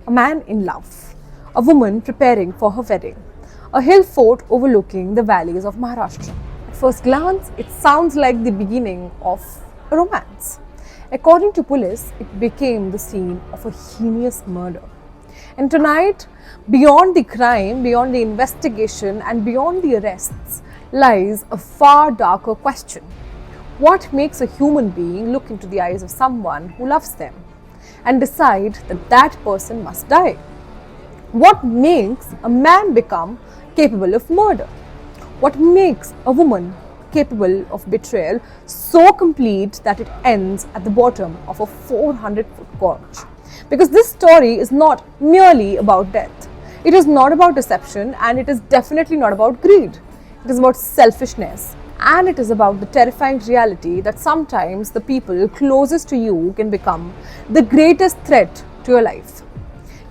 a man in love, a woman preparing for her wedding, a hill fort overlooking the valleys of Maharashtra. At first glance, it sounds like the beginning of a romance. According to police, it became the scene of a heinous murder. And tonight, beyond the crime, beyond the investigation, and beyond the arrests, lies a far darker question. What makes a human being look into the eyes of someone who loves them and decide that that person must die? What makes a man become capable of murder? What makes a woman capable of betrayal so complete that it ends at the bottom of a 400-foot gorge? Because this story is not merely about death. It is not about deception, and it is definitely not about greed. It is about selfishness, and it is about the terrifying reality that sometimes the people closest to you can become the greatest threat to your life.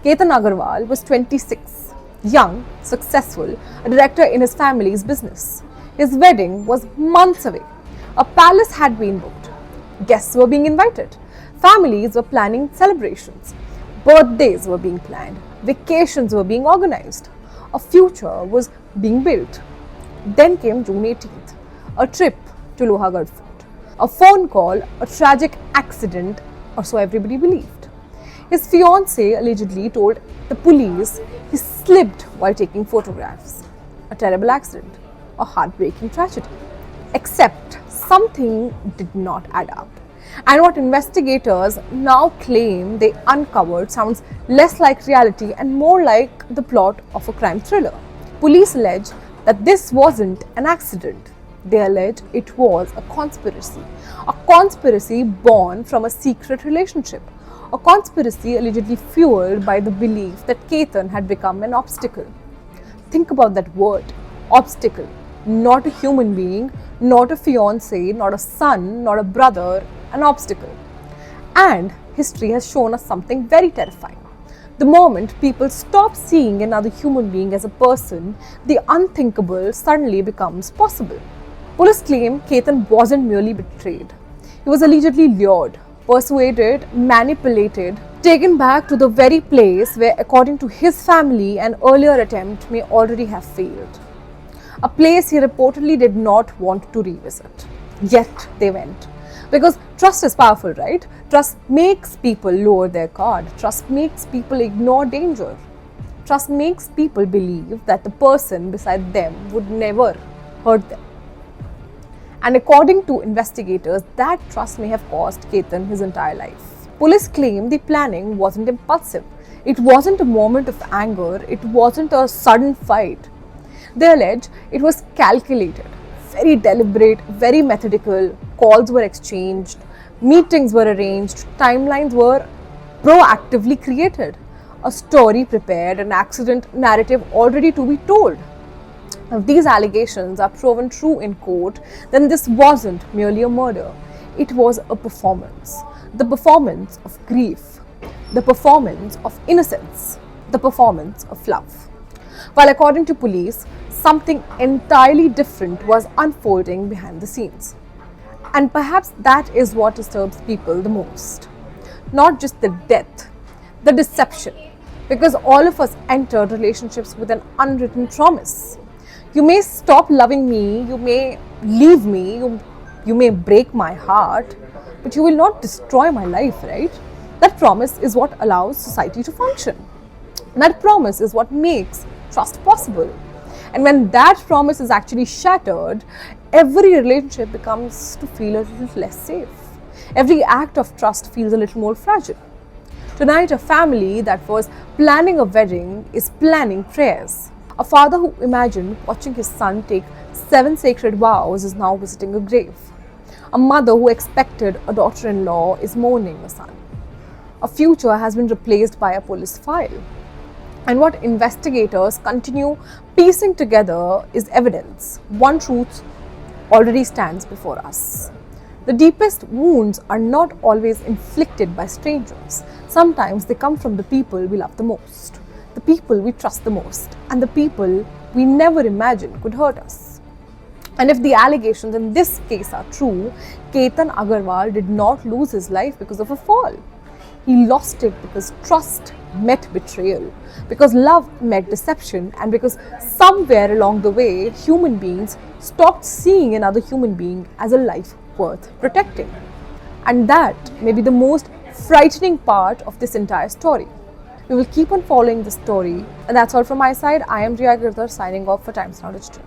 Ketan Agarwal was 26, young, successful, a director in his family's business. His wedding was months away. A palace had been booked. Guests were being invited. Families were planning celebrations. Birthdays were being planned. Vacations were being organized. A future was being built. Then came June 18th, a trip to Lohagad Fort. A phone call, a tragic accident, or so everybody believed. His fiancée allegedly told the police he slipped while taking photographs. A terrible accident, a heartbreaking tragedy. Except something did not add up. And what investigators now claim they uncovered sounds less like reality and more like the plot of a crime thriller. Police allege that this wasn't an accident. They allege it was a conspiracy born from a secret relationship, a conspiracy allegedly fueled by the belief that Ketan had become an obstacle. Think about that word, obstacle. Not a human being, not a fiancé, not a son, not a brother, an obstacle. And history has shown us something very terrifying. The moment people stop seeing another human being as a person, the unthinkable suddenly becomes possible. Police claim Ketan wasn't merely betrayed. He was allegedly lured, persuaded, manipulated, taken back to the very place where, according to his family, an earlier attempt may already have failed. A place he reportedly did not want to revisit. Yet they went. Because trust is powerful, right? Trust makes people lower their guard. Trust makes people ignore danger. Trust makes people believe that the person beside them would never hurt them. And according to investigators, that trust may have cost Ketan his entire life. Police claim the planning wasn't impulsive. It wasn't a moment of anger. It wasn't a sudden fight. They allege it was calculated, very deliberate, very methodical. Calls were exchanged, meetings were arranged, timelines were proactively created, a story prepared, an accident narrative already to be told. If these allegations are proven true in court, then this wasn't merely a murder. It was a performance. The performance of grief, the performance of innocence, the performance of love. While according to police, something entirely different was unfolding behind the scenes. And perhaps that is what disturbs people the most. Not just the death, the deception. Because all of us entered relationships with an unwritten promise. You may stop loving me, you may leave me, you may break my heart, but you will not destroy my life, right? That promise is what allows society to function. That promise is what makes trust possible. And when that promise is actually shattered, every relationship becomes to feel a little less safe. Every act of trust feels a little more fragile. Tonight, a family that was planning a wedding is planning prayers. A father who imagined watching his son take 7 sacred vows is now visiting a grave. A mother who expected a daughter-in-law is mourning a son. A future has been replaced by a police file. And what investigators continue piecing together is evidence. One truth already stands before us. The deepest wounds are not always inflicted by strangers. Sometimes they come from the people we love the most, the people we trust the most, and the people we never imagined could hurt us. And if the allegations in this case are true, Ketan Agarwal did not lose his life because of a fall. He lost it because trust met betrayal, because love met deception, and because somewhere along the way, human beings stopped seeing another human being as a life worth protecting. And that may be the most frightening part of this entire story. We will keep on following the story. And that's all from my side. I am Riya Girdhar signing off for Times Now Digital.